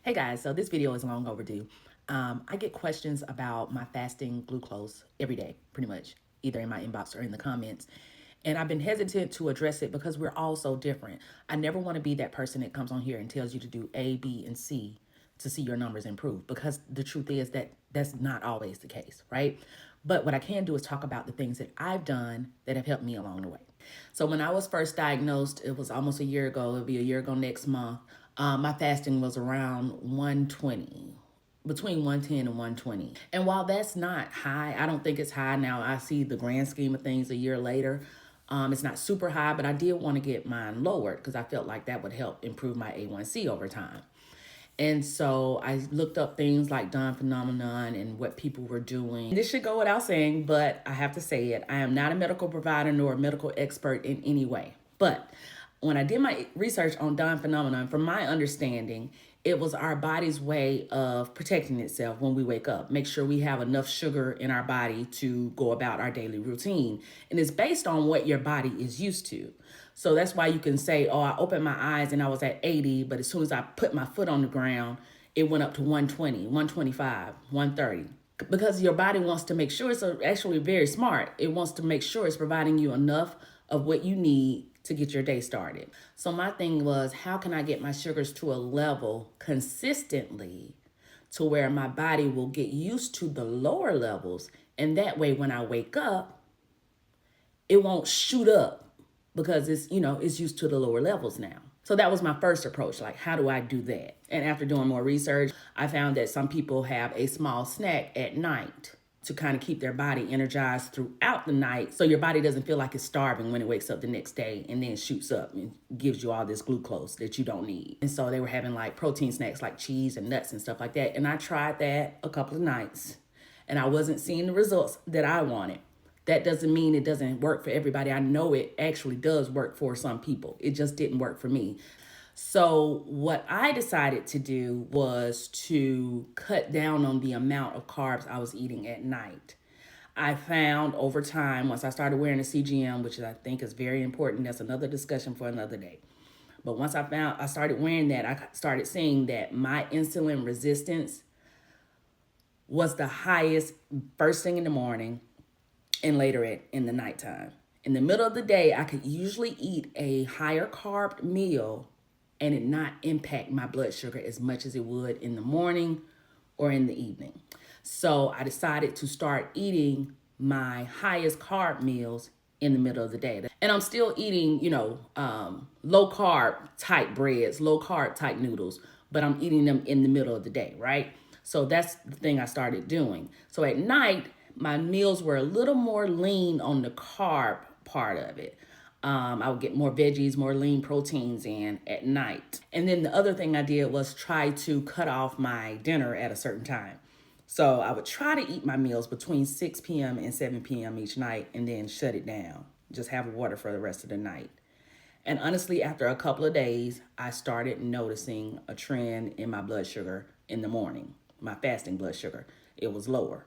Hey guys, so this video is long overdue. I get questions about my fasting glucose every day, pretty much, either in my inbox or in the comments. And I've been hesitant to address it because we're all so different. I never want to be that person that comes on here and tells you to do A, B, and C to see your numbers improve, because the truth is that that's not always the case, right? But what I can do is talk about the things that I've done that have helped me along the way. So when I was first diagnosed, it was almost a year ago. It'll be a year ago next month. My fasting was around 120, between 110 and 120. And while that's not high, I don't think it's high now. I see the grand scheme of things a year later. It's not super high, but I did want to get mine lowered because I felt like that would help improve my A1C over time. And so I looked up things like Dawn Phenomenon and what people were doing. This should go without saying, but I have to say it. I am not a medical provider nor a medical expert in any way. But when I did my research on Dawn Phenomenon, from my understanding, it was our body's way of protecting itself when we wake up. Make sure we have enough sugar in our body to go about our daily routine. And it's based on what your body is used to. So that's why you can say, oh, I opened my eyes and I was at 80, but as soon as I put my foot on the ground, it went up to 120, 125, 130. Because your body wants to make sure, it's actually very smart. It wants to make sure it's providing you enough of what you need to get your day started. So my thing was, how can I get my sugars to a level consistently to where my body will get used to the lower levels? And that way, when I wake up, it won't shoot up because it's used to the lower levels now. So that was my first approach. Like, how do I do that? And after doing more research, I found that some people have a small snack at night to kind of keep their body energized throughout the night, so your body doesn't feel like it's starving when it wakes up the next day and then shoots up and gives you all this glucose that you don't need. And so they were having like protein snacks like cheese and nuts and stuff like that. And I tried that a couple of nights and I wasn't seeing the results that I wanted. That doesn't mean it doesn't work for everybody. I know it actually does work for some people. It just didn't work for me. So what I decided to do was to cut down on the amount of carbs I was eating at night. I found over time, once I started wearing a CGM, which I think is very important, that's another discussion for another day. But once I started wearing that, I started seeing that my insulin resistance was the highest first thing in the morning and later in the nighttime. In the middle of the day, I could usually eat a higher carb meal and it not impact my blood sugar as much as it would in the morning or in the evening. So I decided to start eating my highest carb meals in the middle of the day. And I'm still eating, low carb type breads, low carb type noodles, but I'm eating them in the middle of the day, right? So that's the thing I started doing. So at night, my meals were a little more lean on the carb part of it. I would get more veggies, more lean proteins in at night. And then the other thing I did was try to cut off my dinner at a certain time. So I would try to eat my meals between 6 p.m. and 7 p.m. each night and then shut it down. Just have water for the rest of the night. And honestly, after a couple of days, I started noticing a trend in my blood sugar in the morning, my fasting blood sugar. It was lower.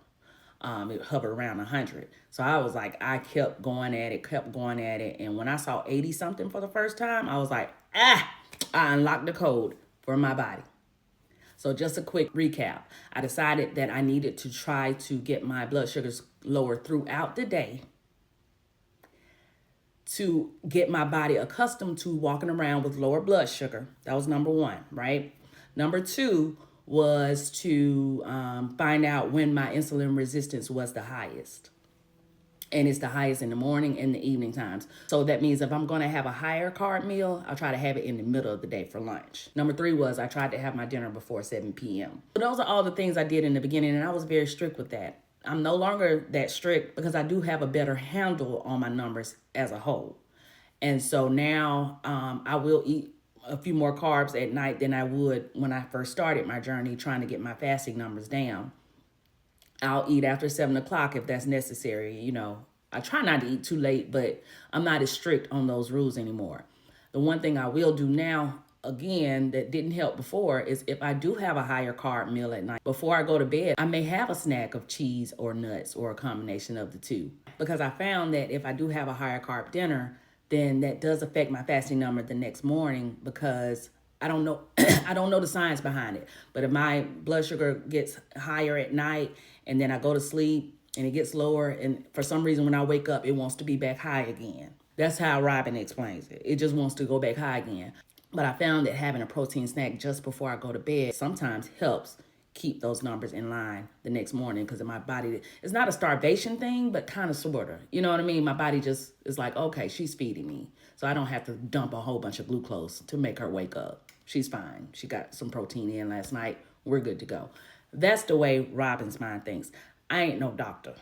It hovered around 100. So I was like, I kept going at it. And when I saw 80 something for the first time, I was like, I unlocked the code for my body. So just a quick recap. I decided that I needed to try to get my blood sugars lower throughout the day to get my body accustomed to walking around with lower blood sugar. That was number one, right? Number two was to find out when my insulin resistance was the highest. And it's the highest in the morning and the evening times. So that means if I'm going to have a higher carb meal, I'll try to have it in the middle of the day for lunch. Number three was I tried to have my dinner before 7 p.m. So those are all the things I did in the beginning, and I was very strict with that. I'm no longer that strict because I do have a better handle on my numbers as a whole. And so now I will eat a few more carbs at night than I would when I first started my journey trying to get my fasting numbers down. I'll eat after 7 o'clock if that's necessary. I try not to eat too late, but I'm not as strict on those rules anymore. The one thing I will do now, again, that didn't help before, is if I do have a higher carb meal at night, before I go to bed, I may have a snack of cheese or nuts or a combination of the two. Because I found that if I do have a higher carb dinner, then that does affect my fasting number the next morning because I don't know. I don't know the science behind it. But if my blood sugar gets higher at night and then I go to sleep and it gets lower, and for some reason when I wake up, it wants to be back high again. That's how Robin explains it. It just wants to go back high again. But I found that having a protein snack just before I go to bed sometimes helps keep those numbers in line the next morning, because my body, it's not a starvation thing, but kind of sort of, you know what I mean? My body just is like, okay, she's feeding me. So I don't have to dump a whole bunch of glucose to make her wake up. She's fine. She got some protein in last night. We're good to go. That's the way Robin's mind thinks. I ain't no doctor.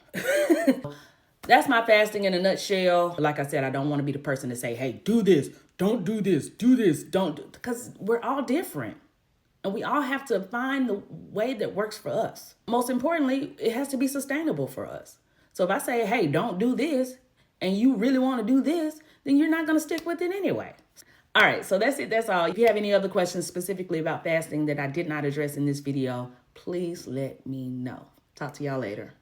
That's my fasting in a nutshell. Like I said, I don't want to be the person to say, hey, do this, don't do this, do this, don't do, because we're all different. And we all have to find the way that works for us. Most importantly, it has to be sustainable for us. So if I say, hey, don't do this, and you really want to do this, then you're not going to stick with it anyway. All right, so that's it. That's all. If you have any other questions specifically about fasting that I did not address in this video, please let me know. Talk to y'all later.